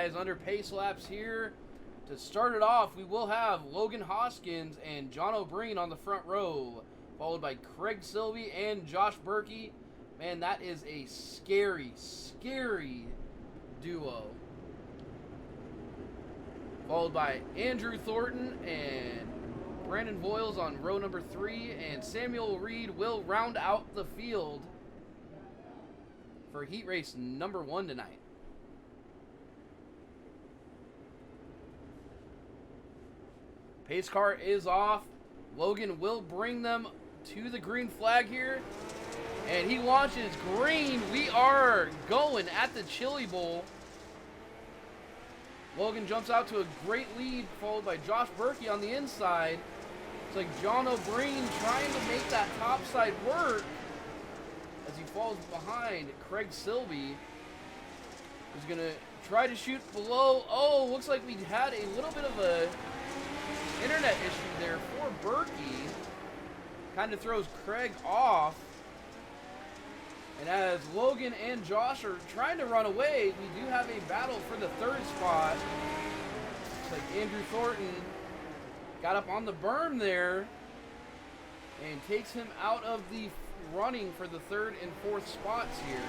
guys, under pace laps here. To start it off, we will have Logan Hoskins and John O'Brien on the front row, followed by Craig Silvey and Josh Berkey. Man, that is a scary, scary duo. Followed by Andrew Thornton and Brandon Voiles on row number 3, and Samuel Reed will round out the field for heat race number 1 tonight. Pace car is off. Logan will bring them to the green flag here, and he launches green. We are going at the Chillibowl. Logan jumps out to a great lead, followed by Josh Berkey on the inside. It's like John O'Brien trying to make that top side work as he falls behind Craig Silvey, who's going to try to shoot below. Oh, looks like we had a little bit of a internet issue there for Berkey. Kind of throws Craig off. And as Logan and Josh are trying to run away, we do have a battle for the 3rd spot. Looks like Andrew Thornton got up on the berm there and takes him out of the running for the 3rd and 4th spots here.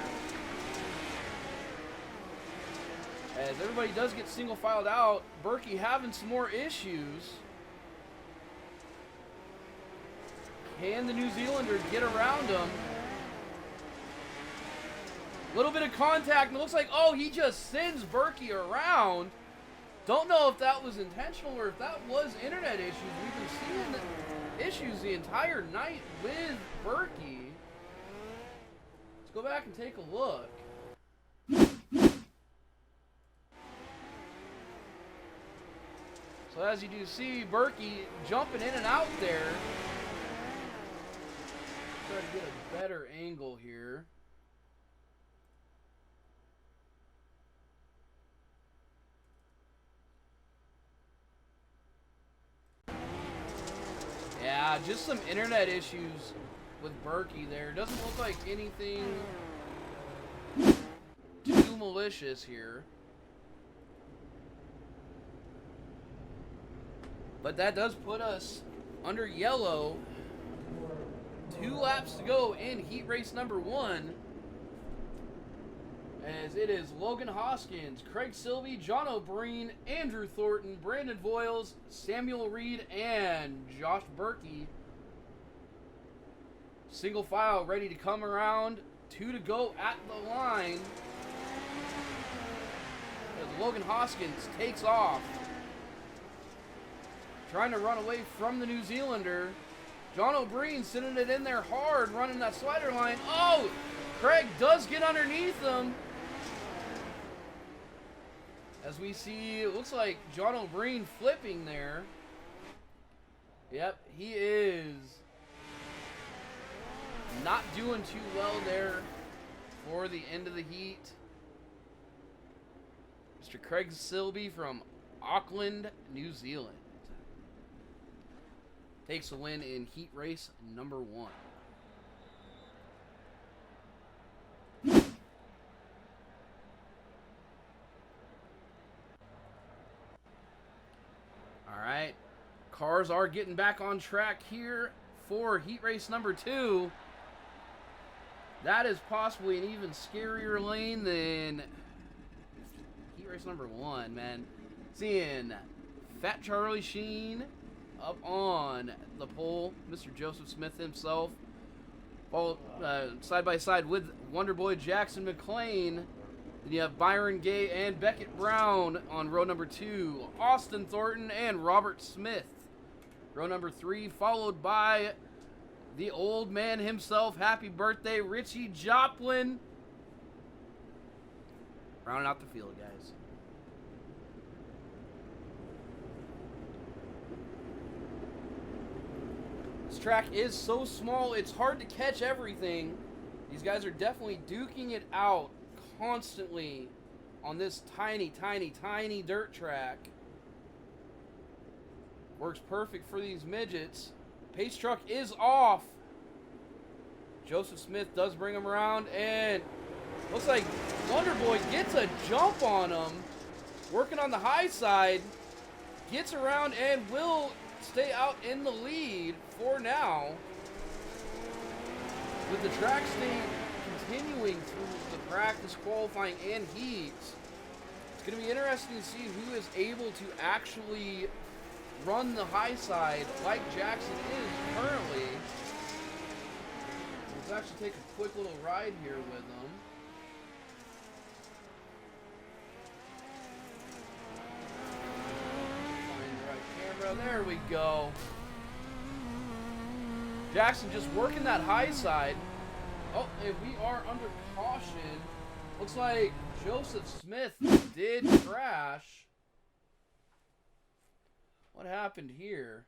As everybody does get single filed out, Berkey having some more issues. Can the New Zealander get around him? Little bit of contact, and it looks like, oh, he just sends Berkey around. Don't know if that was intentional or if that was internet issues. We've been seeing issues the entire night with Berkey. Let's go back and take a look. So as you do see, Berkey jumping in and out there. Try to get a better angle here. Yeah, just some internet issues with Berkey there. Doesn't look like anything too malicious here. But that does put us under yellow. 2 laps to go in heat race number 1. As it is Logan Hoskins, Craig Silvey, John O'Brien, Andrew Thornton, Brandon Voiles, Samuel Reed, and Josh Berkey. Single file ready to come around. 2 to go at the line. As Logan Hoskins takes off. Trying to run away from the New Zealander. John O'Brien sending it in there hard, running that slider line. Oh! Craig does get underneath him. As we see, it looks like John O'Brien flipping there. Yep, he is not doing too well there for the end of the heat. Mr. Craig Silvey from Auckland, New Zealand takes a win in heat race number 1. Alright, cars are getting back on track here for heat race number 2. That is possibly an even scarier lane than heat race number 1, man. Seeing Fat Charlie Sheen up on the pole, Mr. Joseph Smith himself, followed side by side with Wonderboy Jackson McClain. Then you have Byron Gay and Beckett Brown on row number 2, Austin Thornton and Robert Smith. Row number 3, followed by the old man himself, happy birthday, Richie Joplin. Rounding out the field, guys. This track is so small, it's hard to catch everything. These guys are definitely duking it out constantly on this tiny, tiny, tiny dirt track. Works perfect for these midgets. Pace truck is off. Joseph Smith does bring him around, and looks like Wonderboy gets a jump on him. working on the high side, gets around and will stay out in the lead for now. With the track staying continuing through the practice, qualifying, and heats, it's going to be interesting to see who is able to actually run the high side like Jackson is currently. Let's actually take a quick little ride here with them. Find the right camera. There we go. Jackson just working that high side. Oh, and we are under caution. Looks like Joseph Smith did crash. What happened here?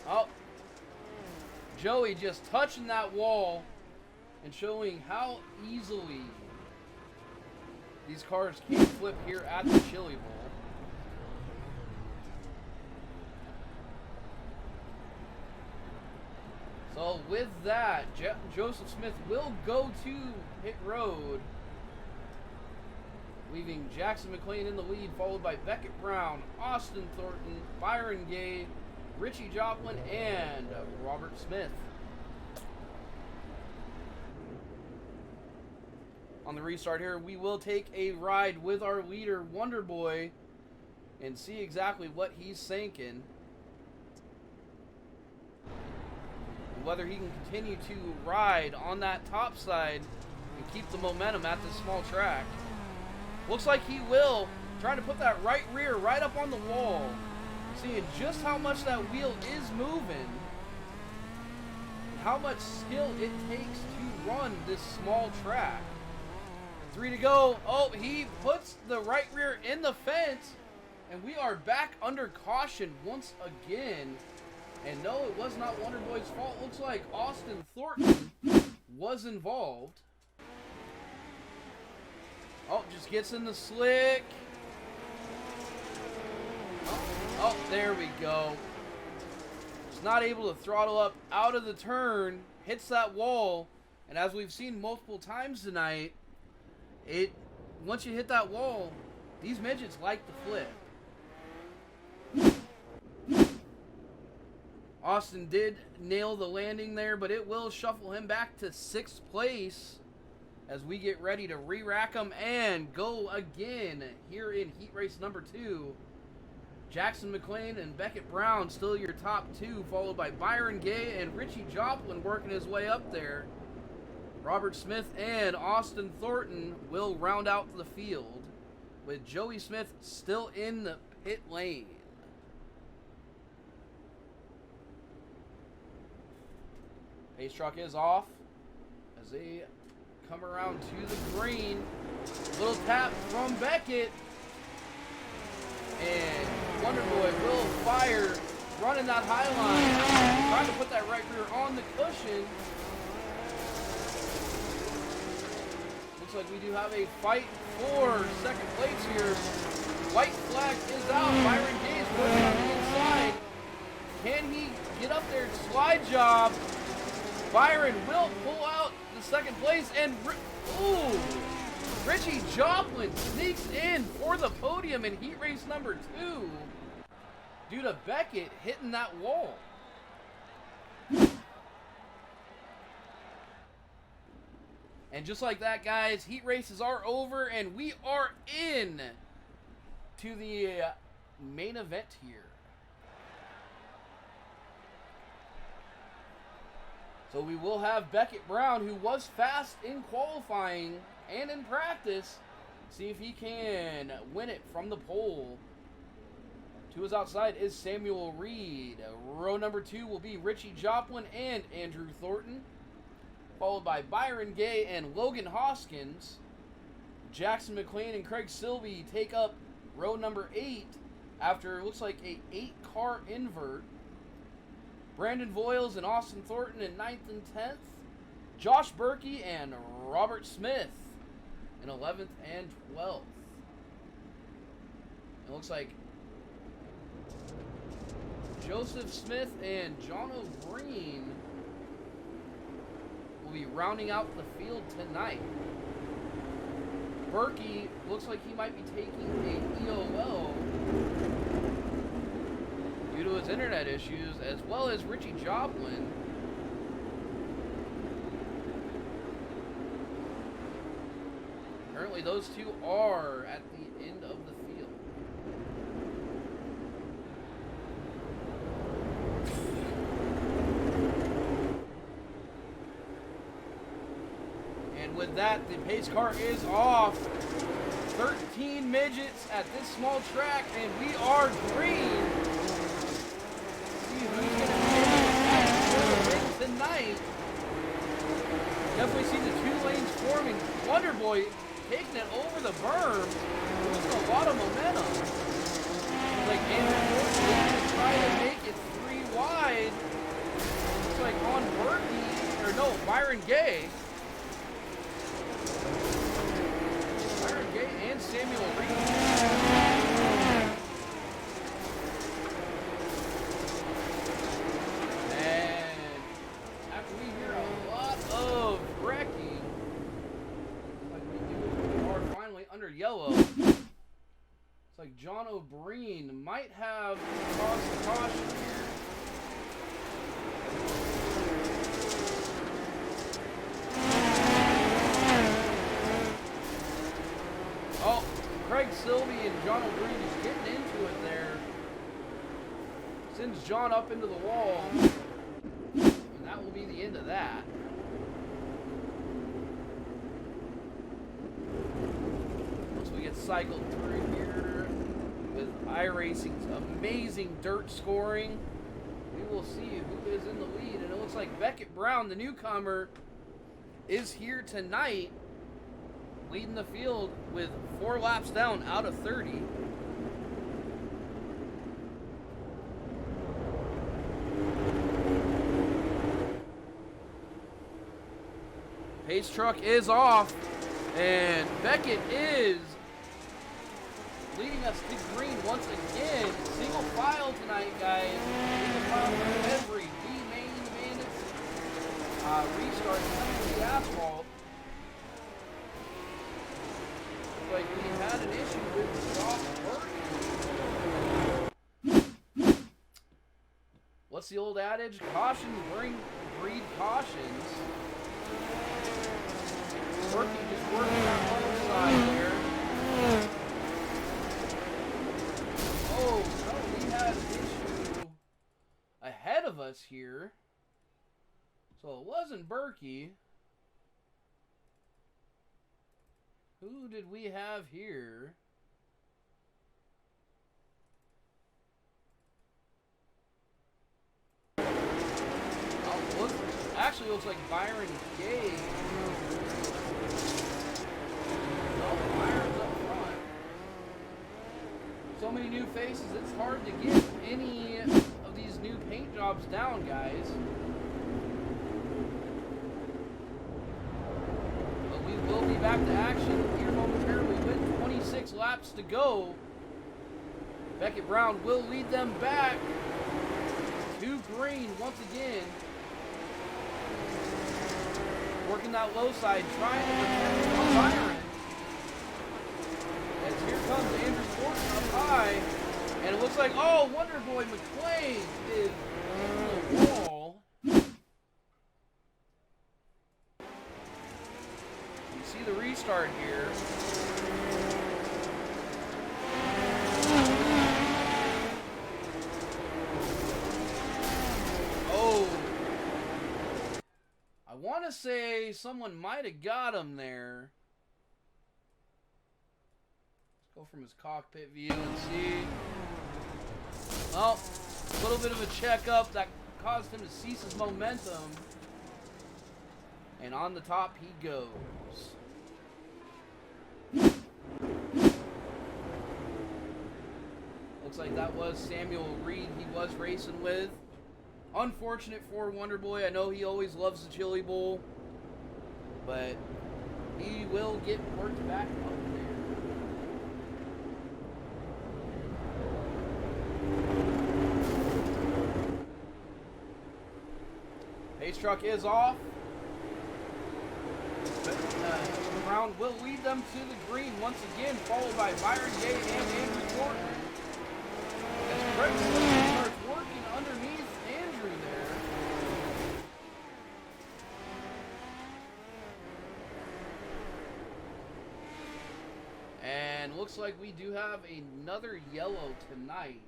Oh, Joey just touching that wall and showing how easily these cars can flip here at the Chillibowl. So with that, Joseph Smith will go to pit road, leaving Jackson McLean in the lead, followed by Beckett Brown, Austin Thornton, Byron Gay, Richie Joplin, and Robert Smith. On the restart here, we will take a ride with our leader, Wonder Boy, and see exactly what he's thinking. And whether he can continue to ride on that top side and keep the momentum at this small track. Looks like he will. Trying to put that right rear right up on the wall. Seeing just how much that wheel is moving. How much skill it takes to run this small track. 3 to go. Oh, he puts the right rear in the fence. And we are back under caution once again. And no, it was not Wonder Boy's fault. Looks like Austin Thornton was involved. Oh, just gets in the slick. Oh, there we go. Just not able to throttle up out of the turn. Hits that wall. And as we've seen multiple times tonight, once you hit that wall, these midgets like to flip. Austin did nail the landing there, but it will shuffle him back to 6th place as we get ready to re-rack them and go again here in heat race number 2. Jackson McLean and Beckett Brown still your top 2, followed by Byron Gay and Richie Joplin working his way up there. Robert Smith and Austin Thornton will round out the field, with Joey Smith still in the pit lane. Pace truck is off as they come around to the green. Little tap from Beckett. And Wonder Boy will fire, running that high line, trying to put that right rear on the cushion. Looks like we do have a fight for 2nd place here. White flag is out. Byron Gaze working on the inside. Can he get up there? Slide job. Byron will pull out the 2nd place, and Richie Joplin sneaks in for the podium in heat race number 2 due to Beckett hitting that wall. And just like that, guys, heat races are over, and we are in to the main event here. So we will have Beckett Brown, who was fast in qualifying and in practice, see if he can win it from the pole. To his outside is Samuel Reed. Row number 2 will be Richie Joplin and Andrew Thornton, followed by Byron Gay and Logan Hoskins. Jackson McLean and Craig Silby take up row number 8 after it looks like a 8-car invert. Brandon Voiles and Austin Thornton in 9th and 10th. Josh Berkey and Robert Smith in 11th and 12th. It looks like Joseph Smith and John O'Brien will be rounding out the field tonight. Berkey looks like he might be taking a EOL due to his internet issues, as well as Richie Joplin. Apparently those two are at the end of the field. And with that, the pace car is off. 13 midgets at this small track, and we are green. See who's going to win tonight. Definitely see the two lanes forming. Wonder Boy taking it over the berm. Losing a lot of momentum. Like Andrew Morton trying to make it 3 wide. Looks like on Berkey, or no, Byron Gay. Byron Gay and Samuel Reed. And after we hear a lot of wrecking, like we are finally under yellow. It's like John O'Brien might have caused the caution here. Oh, Craig Sylvie and John O'Brien is getting into it there. Sends John up into the wall. And that will be the end of that. Once we get cycled through here with iRacing's amazing dirt scoring, we will see who is in the lead. And it looks like Beckett Brown, the newcomer, is here tonight, leading the field with 4 laps down out of 30. Pace truck is off, and Beckett is leading us to green once again. Single file tonight, guys. Single file for every B-main Bandits restart coming to the asphalt. Like we had an issue with the soft work. What's the old adage? Cautions breed cautions. Berkey just working that other side there. Oh, no, we had an issue ahead of us here. So it wasn't Berkey. Who did we have here? Oh, actually looks like Byron Gay. Oh, Byron's up front. So many new faces, it's hard to get any of these new paint jobs down, guys. We'll be back to action here momentarily with 26 laps to go. Beckett Brown will lead them back to green once again. Working that low side, trying to protect Byron. As here comes Andrew Morton up high. And it looks like, oh, Wonder Boy McClain is in the wall. See the restart here. Oh. I want to say someone might have got him there. Let's go from his cockpit view and see. Well, a little bit of a checkup that caused him to cease his momentum. And on the top he goes. Looks like that was Samuel Reed he was racing with. Unfortunate for Wonder Boy. I know he always loves the Chillibowl, but he will get worked back up there. Pace truck is off. Brown will lead them to the green once again, followed by Byron Gay and Andrew Thornton. As Craig starts working underneath Andrew there. And looks like we do have another yellow tonight.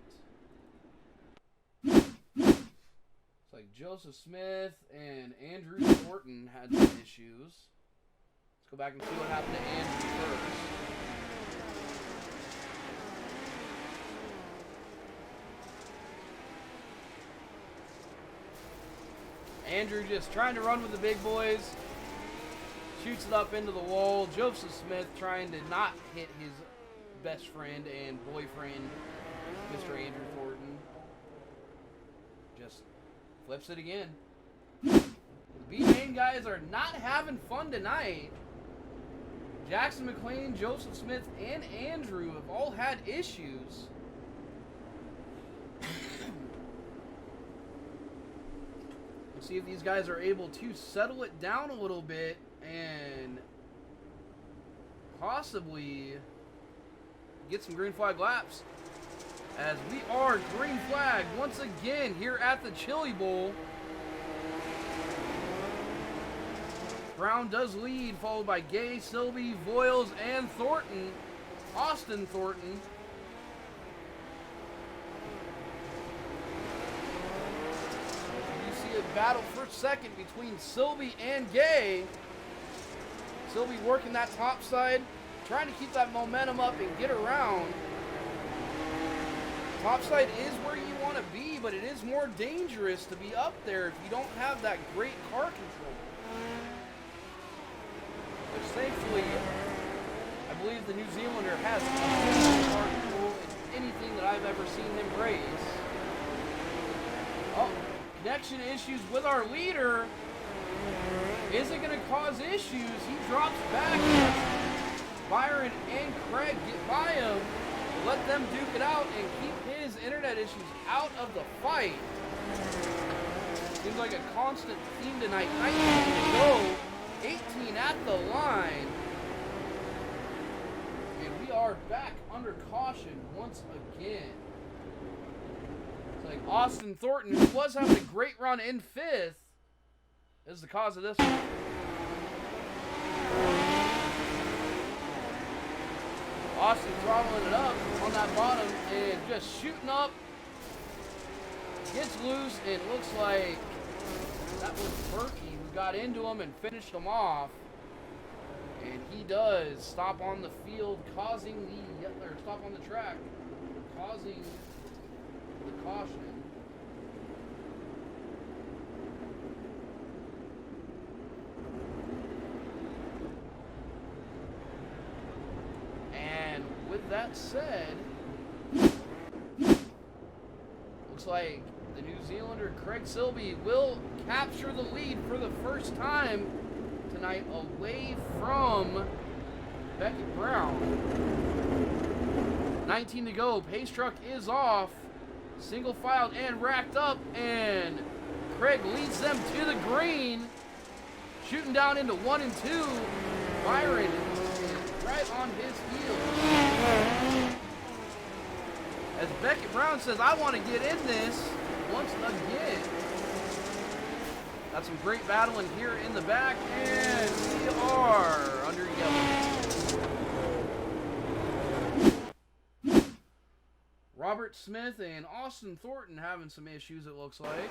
It's like Joseph Smith and Andrew Thornton had some issues. Let's go back and see what happened to Andrew first. Andrew just trying to run with the big boys. Shoots it up into the wall. Joseph Smith trying to not hit his best friend and boyfriend, Mr. Andrew Thornton. Just flips it again. The B-Main guys are not having fun tonight. Jackson McLean, Joseph Smith, and Andrew have all had issues. We'll see if these guys are able to settle it down a little bit and possibly get some green flag laps. As we are green flag once again here at the Chillibowl. Brown does lead, followed by Gay, Silby, Voiles, and Thornton. Austin Thornton. You see a battle for second between Silby and Gay. Silby working that top side, trying to keep that momentum up and get around. Topside is where you want to be, but it is more dangerous to be up there if you don't have that great car control. Which thankfully, I believe the New Zealander has car control in anything that I've ever seen him race. Oh, connection issues with our leader. Is it going to cause issues? He drops back. Byron and Craig get by him. Let them duke it out and keep his internet issues out of the fight. Seems like a constant theme tonight. 19 to go. 18 at the line. And we are back under caution once again. It's like Austin Thornton, who was having a great run in fifth, is the cause of this one. Austin throttling it up on that bottom and just shooting up. Gets loose and looks like that was Berkey who got into him and finished him off. And he does stop on the field, causing the, or stop on the track, causing the caution. With that said, looks like the New Zealander Craig Silby will capture the lead for the first time tonight away from Beckett Brown. 19 to go. Pace truck is off. Single filed and racked up, and Craig leads them to the green. Shooting down into 1 and 2. Byron right on his heels. As Beckett Brown says, I want to get in this once again. Got some great battling here in the back, and we are under yellow. Robert Smith and Austin Thornton having some issues, it looks like.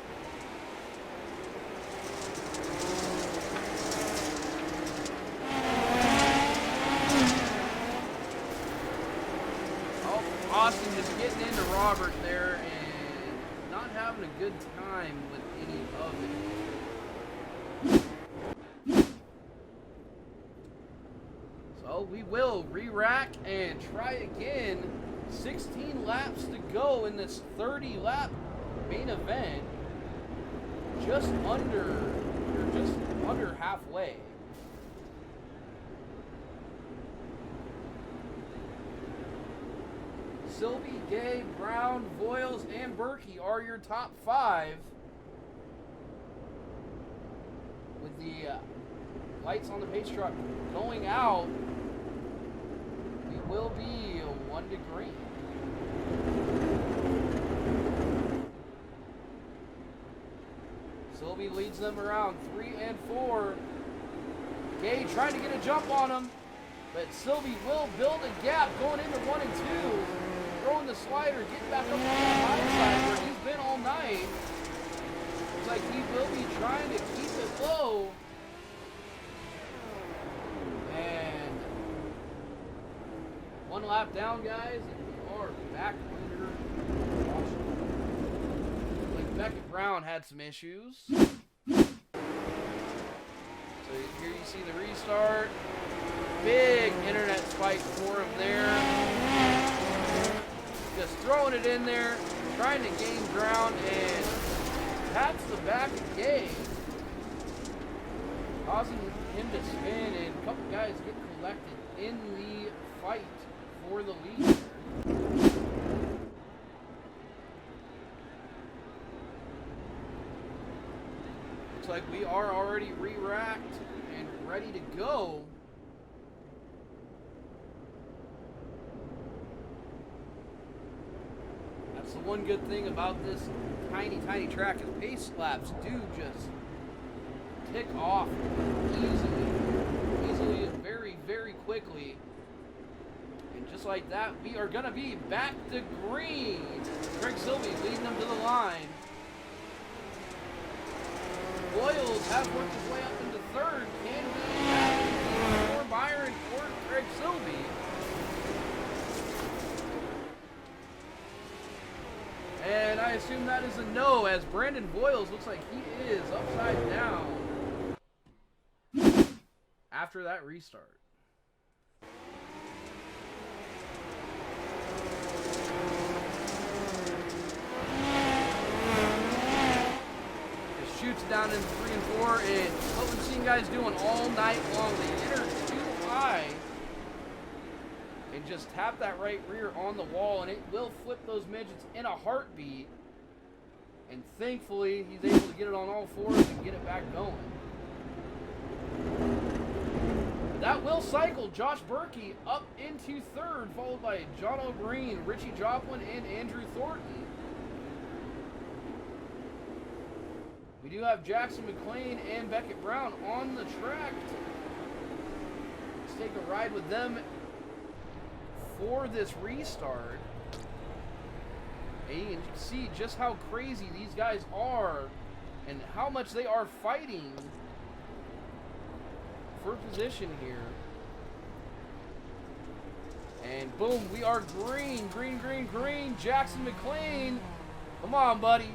Austin just getting into Robert there and not having a good time with any of it. So we will re-rack and try again. 16 laps to go in this 30-lap main event. Just under halfway. Silby, Gay, Brown, Voiles, and Berkey are your top 5. the lights on the pace truck going out, we will be 1 to green. Sylvie leads them around 3 and 4. Gay trying to get a jump on him, but Sylvie will build a gap going into 1 and 2. Throwing the slider, getting back up on the high side where he's been all night. Looks like he will be trying to keep it low. And 1 lap down, guys, and we are back under caution. Like Beckett Brown had some issues. So here you see the restart. Big internet spike for him there. Just throwing it in there, trying to gain ground, and taps the back of Gay, causing him to spin, and a couple guys get collected in the fight for the lead. Looks like we are already re-racked and ready to go. That's the one good thing about this tiny track is pace laps do just tick off easily and very quickly. And just like that, we are gonna be back to green. Craig Sylvie leading them to the line. Boyles has worked his way up into third. Can he for Byron or Craig Sylvie? And I assume that is a no, as Brandon Boyles looks like he is upside down after that restart. Just shoots down in 3 and 4, and what we've seen guys doing all night long, they enter too high and just tap that right rear on the wall, and it will flip those midgets in a heartbeat. And thankfully, he's able to get it on all fours and get it back going. That will cycle Josh Berkey up into third, followed by John O'Brien, Richie Joplin, and Andrew Thornton. We do have Jackson McLean and Beckett Brown on the track. Let's take a ride with them for this restart. And you can see just how crazy these guys are and how much they are fighting for position here. And boom, we are green. Jackson McLean, come on, buddy.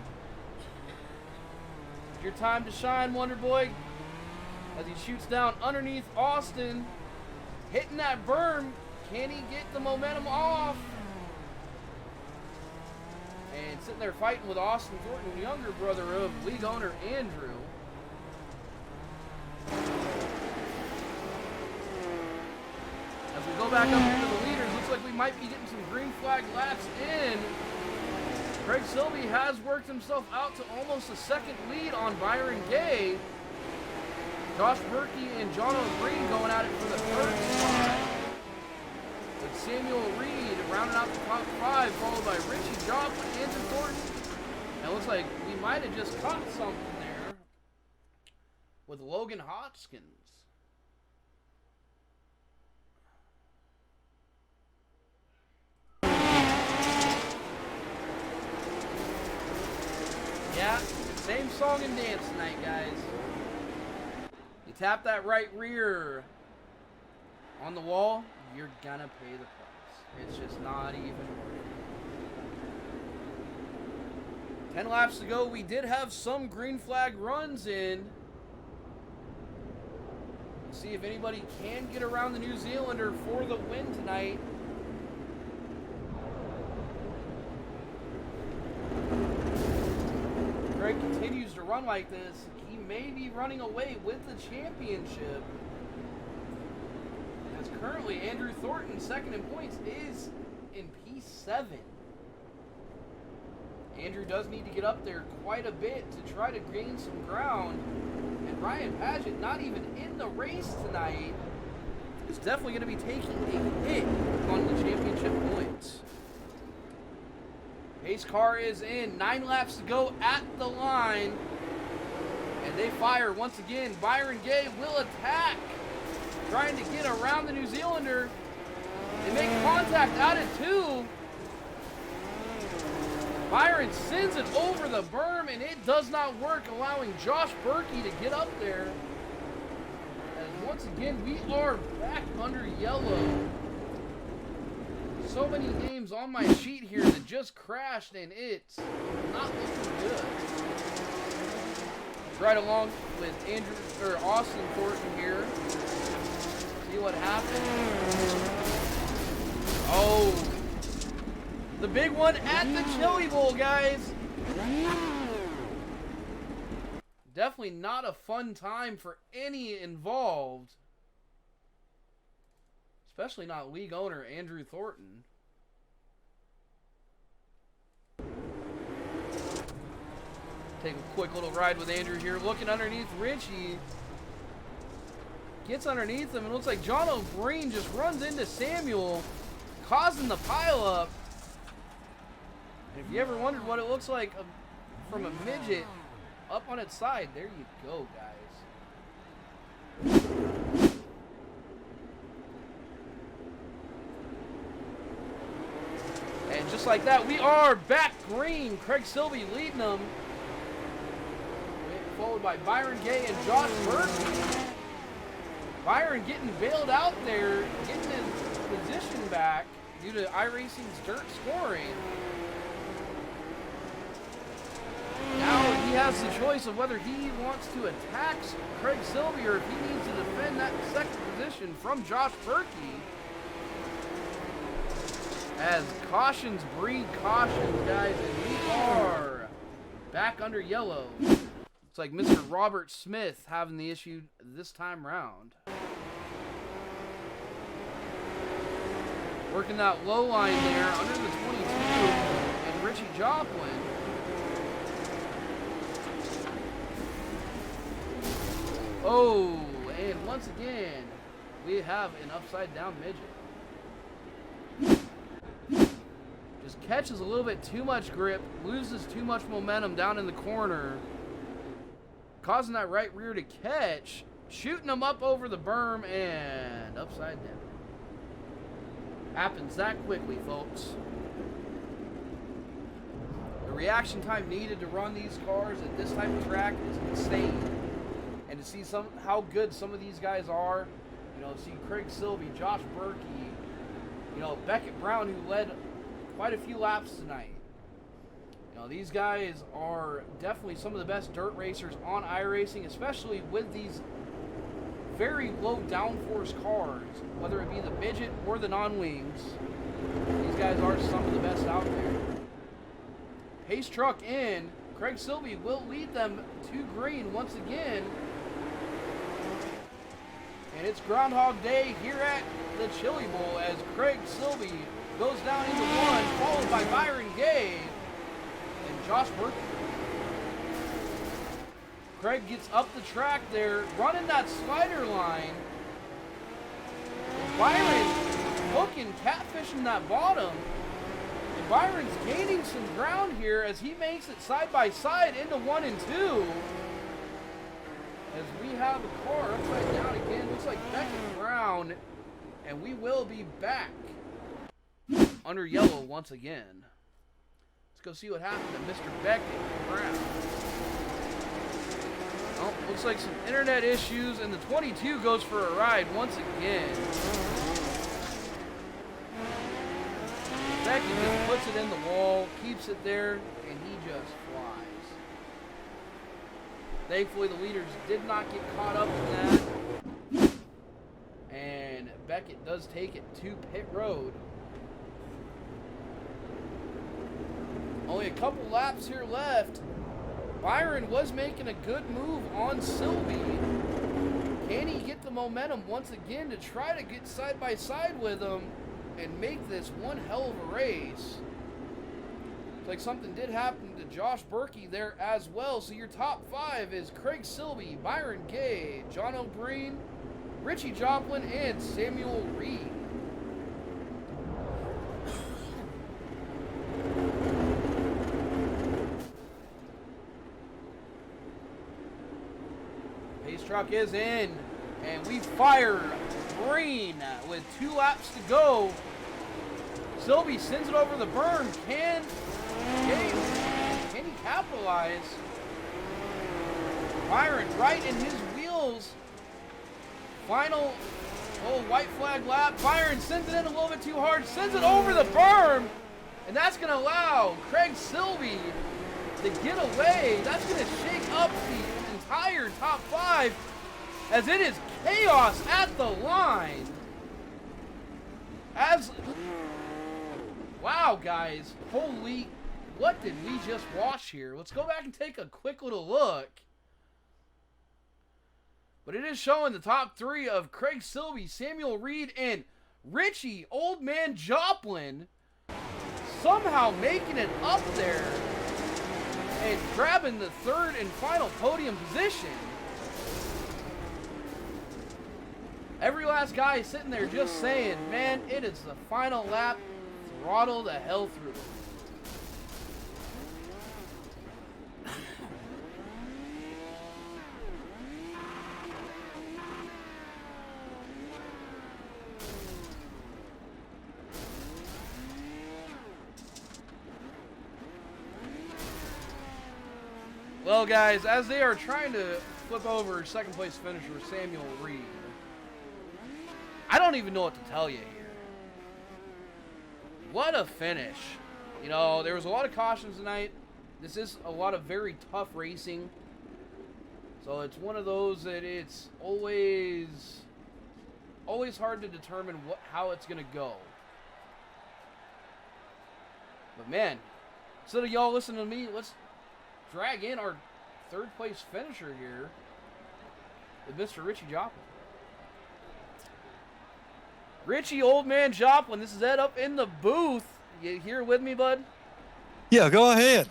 It's your time to shine, Wonder Boy. As he shoots down underneath Austin, hitting that berm. Can he get the momentum off? And sitting there fighting with Austin Thornton, younger brother of league owner Andrew. As we go back up here to the leaders, looks like we might be getting some green flag laps in. Craig Sylvie has worked himself out to almost a second lead on Byron Gay. Josh Berkey and John O'Brien going at it for the third spot. With Samuel Reed rounding out the top 5, followed by Richie Joplin, Andrew Thornton. And it looks like we might have just caught something there with Logan Hoskins. Yeah, same song and dance tonight, guys. You tap that right rear on the wall, you're gonna pay the price. It's just not even worth it. 10 laps to go. We did have some green flag runs in. Let's see if anybody can get around the New Zealander for the win tonight. Greg continues to run like this. He may be running away with the championship. As currently Andrew Thornton, second in points, is in P7. Andrew does need to get up there quite a bit to try to gain some ground. And Ryan Paget, not even in the race tonight, is definitely going to be taking a hit on the championship points. Pace car is in. 9 laps to go at the line. And they fire once again. Byron Gay will attack, trying to get around the New Zealander. They make contact out at 2. Byron sends it over the berm, and it does not work, allowing Josh Berkey to get up there. And once again, we are back under yellow. So many names on my sheet here that just crashed, and it's not looking good. Right along with Austin Thornton here. See what happens. Oh. The big one at the Chillibowl, guys. Definitely not a fun time for any involved. Especially not league owner Andrew Thornton. Take a quick little ride with Andrew here. Looking underneath Richie. Gets underneath him. It looks like John O'Brien just runs into Samuel, causing the pileup. If you ever wondered what it looks like from a midget up on its side, there you go, guys. And just like that, we are back green. Craig Silby leading them. Followed by Byron Gay and Josh Berkey. Byron getting bailed out there, getting his position back due to iRacing's dirt scoring. Now he has the choice of whether he wants to attack Craig Silby or if he needs to defend that second position from Josh Berkey. As cautions breed cautions, guys, and we are back under yellow. It's like Mr. Robert Smith having the issue this time round. Working that low line there under the 22 and Richie Joplin. Oh, and once again, we have an upside down midget. Just catches a little bit too much grip, loses too much momentum down in the corner, causing that right rear to catch, shooting him up over the berm and upside down. Happens that quickly, folks. The reaction time needed to run these cars at this type of track is insane. And to see how good some of these guys are, you know, see Craig Silby, Josh Berkey, you know, Beckett Brown, who led quite a few laps tonight. You know, these guys are definitely some of the best dirt racers on iRacing, especially with these very low downforce cars, whether it be the midget or the non-wings. These guys are some of the best out there. Pace truck in. Craig Silby will lead them to green once again. And it's Groundhog Day here at the Chillibowl as Craig Silby goes down into 1, followed by Byron Gay and Josh Berkey. Craig gets up the track there, running that slider line. Byron hooking, catfishing that bottom. And Byron's gaining some ground here as he makes it side by side into 1 and 2. As we have the car upside down again. Looks like Beckett Brown. And we will be back under yellow once again. Let's go see what happened to Mr. Beckett Brown. Oh, looks like some internet issues, and the 22 goes for a ride once again. Beckett just puts it in the wall, keeps it there, and he just flies. Thankfully, the leaders did not get caught up in that. And Beckett does take it to pit road. Only a couple laps here left. Byron was making a good move on Silby. Can he get the momentum once again to try to get side by side with him and make this one hell of a race? Like something did happen to Josh Berkey there as well. So your top 5 is Craig Silby, Byron Gay, John O'Brien, Richie Joplin, and Samuel Reed. Pace truck is in, and we fire green with 2 laps to go. Silby sends it over the berm. Can he capitalize? Byron right in his wheels. Final white flag lap. Byron sends it in a little bit too hard, sends it over the berm, and that's going to allow Craig Silby to get away. That's going to shake up the entire top 5 as it is chaos at the line. Wow, guys. Holy, what did we just watch here? Let's go back and take a quick little look. But it is showing the top 3 of Craig Silby, Samuel Reed, and Richie Old Man Joplin somehow making it up there and grabbing the 3rd and final podium position. Every last guy is sitting there just saying, man, it is the final lap. Throttle the hell through. Well, guys, as they are trying to flip over second place finisher Samuel Reed, I don't even know what to tell you here. What a finish. You know, there was a lot of cautions tonight. This is a lot of very tough racing. So it's one of those that it's always hard to determine how it's going to go. But man, instead of y'all listening to me, let's drag in our 3rd place finisher here with Mr. Richie Joplin. Richie Old Man Joplin, this is Ed up in the booth. You here with me, bud? Yeah, go ahead.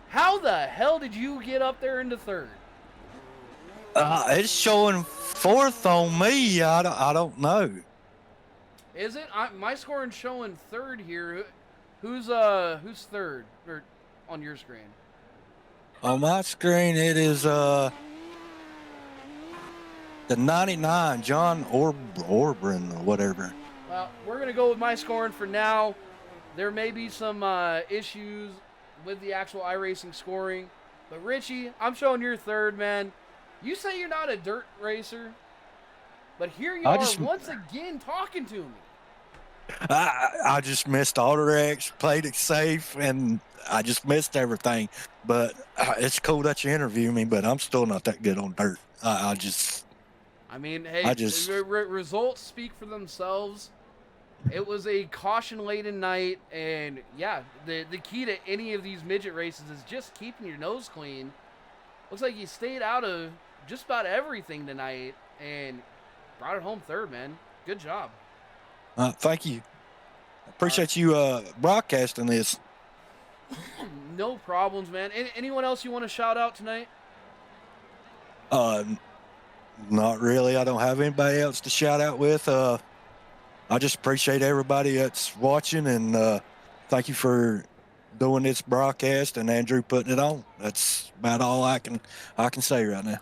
How the hell did you get up there into 3rd? It's showing 4th on me. I don't know. Is it? My scoring showing 3rd here. Who's 3rd or on your screen? On my screen, it is the 99, John Orbrin or whatever. Well, we're going to go with my scoring for now. There may be some issues with the actual iRacing scoring. But Richie, I'm showing your 3rd, man. You say you're not a dirt racer, but here you are once again talking to me. I just missed all the wrecks, played it safe, and I just missed everything. But it's cool that you interview me, but I'm still not that good on dirt. I mean, hey, results speak for themselves. It was a caution-laden night, and yeah, the key to any of these midget races is just keeping your nose clean. Looks like you stayed out of just about everything tonight and brought it home 3rd, man. Good job. Thank you. Appreciate you broadcasting this. No problems, man. Anyone else you want to shout out tonight? Not really. I don't have anybody else to shout out with. I just appreciate everybody that's watching, and thank you for doing this broadcast and Andrew putting it on. That's about all I can say right now.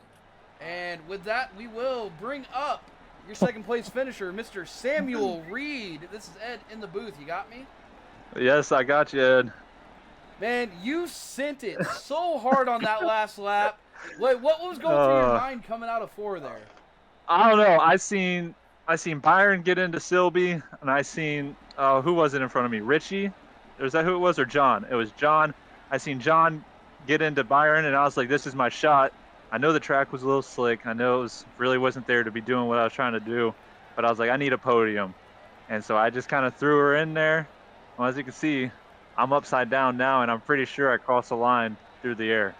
And with that, we will bring up your 2nd place finisher, Mr. Samuel Reed. This is Ed in the booth. You got me? Yes, I got you, Ed. Man, you sent it so hard on that last lap. Wait, what was going through your mind coming out of 4 there? I don't know. I seen Byron get into Silby, and I seen who was it in front of me? Richie? Was that who it was, or John? It was John. I seen John get into Byron, and I was like, this is my shot. I know the track was a little slick. I know it really wasn't there to be doing what I was trying to do, but I was like, I need a podium. And so I just kind of threw her in there. Well, as you can see, I'm upside down now, and I'm pretty sure I crossed the line through the air.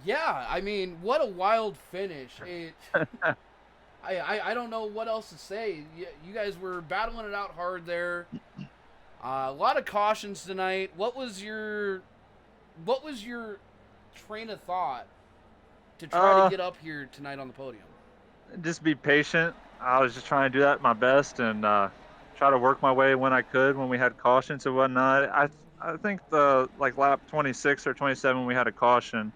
Yeah, I mean, what a wild finish. I don't know what else to say. You guys were battling it out hard there. A lot of cautions tonight. What was your train of thought to try to get up here tonight on the podium? Just be patient. I was just trying to do that my best and try to work my way when I could when we had cautions and whatnot. I think the lap 26 or 27 we had a caution.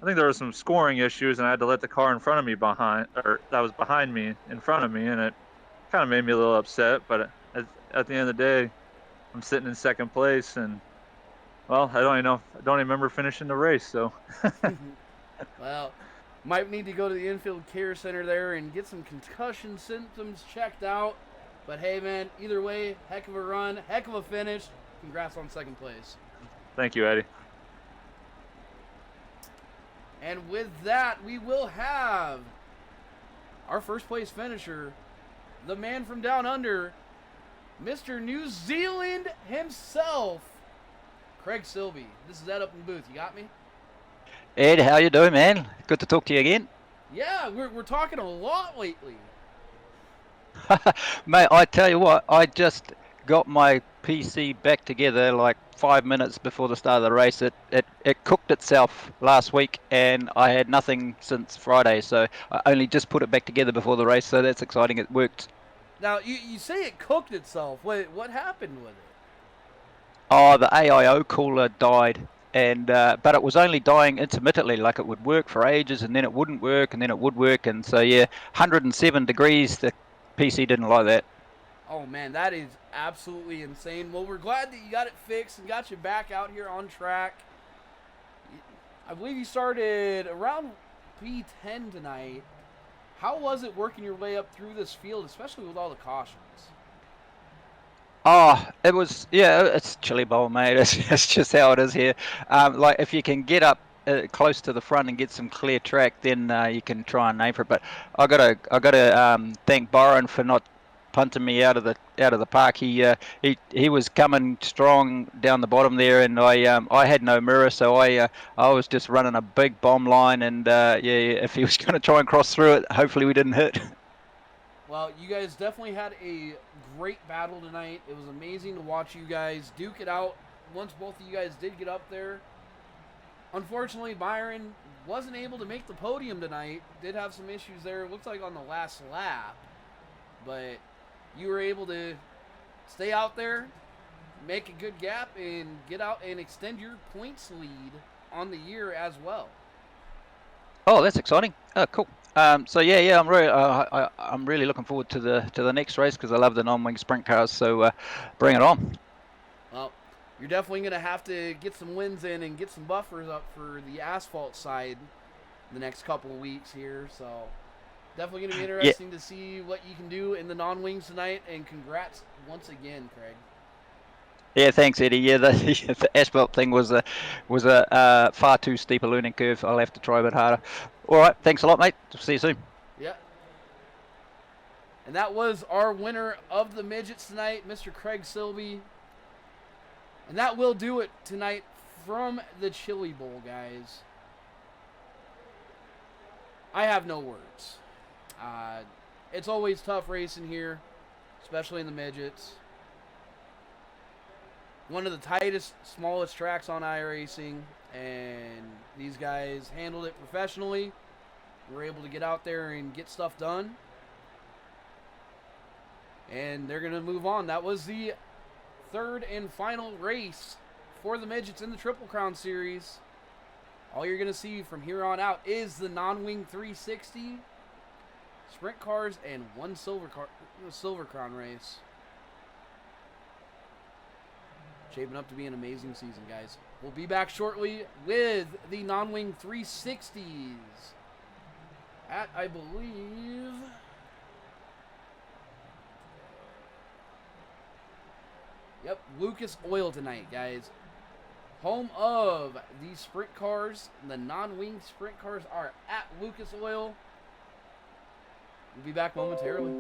I think there were some scoring issues and I had to let the car in front of me that was behind me in front of me, and it kind of made me a little upset. But at the end of the day, I'm sitting in second place, and well, I don't even remember finishing the race. So, Well, might need to go to the infield care center there and get some concussion symptoms checked out. But hey, man, either way, heck of a run, heck of a finish. Congrats on second place. thank you, Eddie. And with that, we will have our first place finisher, the man from down under, Mr. New Zealand himself, Craig Silby. This is Ed up in the booth. You got me? Ed, how you doing, man? Good to talk to you again. Yeah, we're talking a lot lately. Mate, I tell you what, I just got my PC back together like 5 minutes before the start of the race. It cooked itself last week, and I had nothing since Friday, so I only just put it back together before the race, so that's exciting. It worked. Now, you say it cooked itself. Wait, what happened with it? Oh, the AIO cooler died, and but it was only dying intermittently. Like it would work for ages, and then it wouldn't work, and then it would work, and so yeah, 107 degrees. The PC didn't like that. Oh, man, that is absolutely insane. Well, we're glad that you got it fixed and got you back out here on track. I believe you started around P10 tonight. How was it working your way up through this field, especially with all the cautions? Oh, it was, yeah, it's Chillibowl, mate. It's just how it is here. Like, if you can get up close to the front and get some clear track, then you can try and aim for it. But I gotta thank Byron for not punting me out of the park. He was coming strong down the bottom there, and I had no mirror, so I was just running a big bomb line, and yeah, if he was going to try and cross through it, hopefully we didn't hit. Well, you guys definitely had a great battle tonight. It was amazing to watch you guys duke it out once both of you guys did get up there. Unfortunately, Byron wasn't able to make the podium tonight. Did have some issues there, looks like on the last lap. But you were able to stay out there, make a good gap, and get out and extend your points lead on the year as well. Oh, that's exciting. Oh, cool. So yeah, I'm really looking forward to the next race because I love the non-wing sprint cars. So bring it on. Well, you're definitely going to have to get some wins in and get some buffers up for the asphalt side the next couple of weeks here. So definitely going to be interesting to see what you can do in the non-wings tonight. And congrats once again, Craig. Yeah, thanks, Eddie. Yeah, the asphalt thing was a far too steep a learning curve. I'll have to try a bit harder. All right, thanks a lot, mate. See you soon. Yeah. And that was our winner of the midgets tonight, Mr. Craig Silby. And that will do it tonight from the Chillibowl, guys. I have no words. It's always tough racing here, especially in the midgets. One of the tightest, smallest tracks on iRacing, and these guys handled it professionally. Were able to get out there and get stuff done. And they're going to move on. That was the third and final race for the midgets in the Triple Crown Series. All you're going to see from here on out is the non-wing 360, sprint cars, and one silver crown race. Shaping up to be an amazing season, guys. We'll be back shortly with the non-wing 360s at, I believe, yep, Lucas Oil tonight, guys. Home of the sprint cars. The non-wing sprint cars are at Lucas Oil. We'll be back momentarily.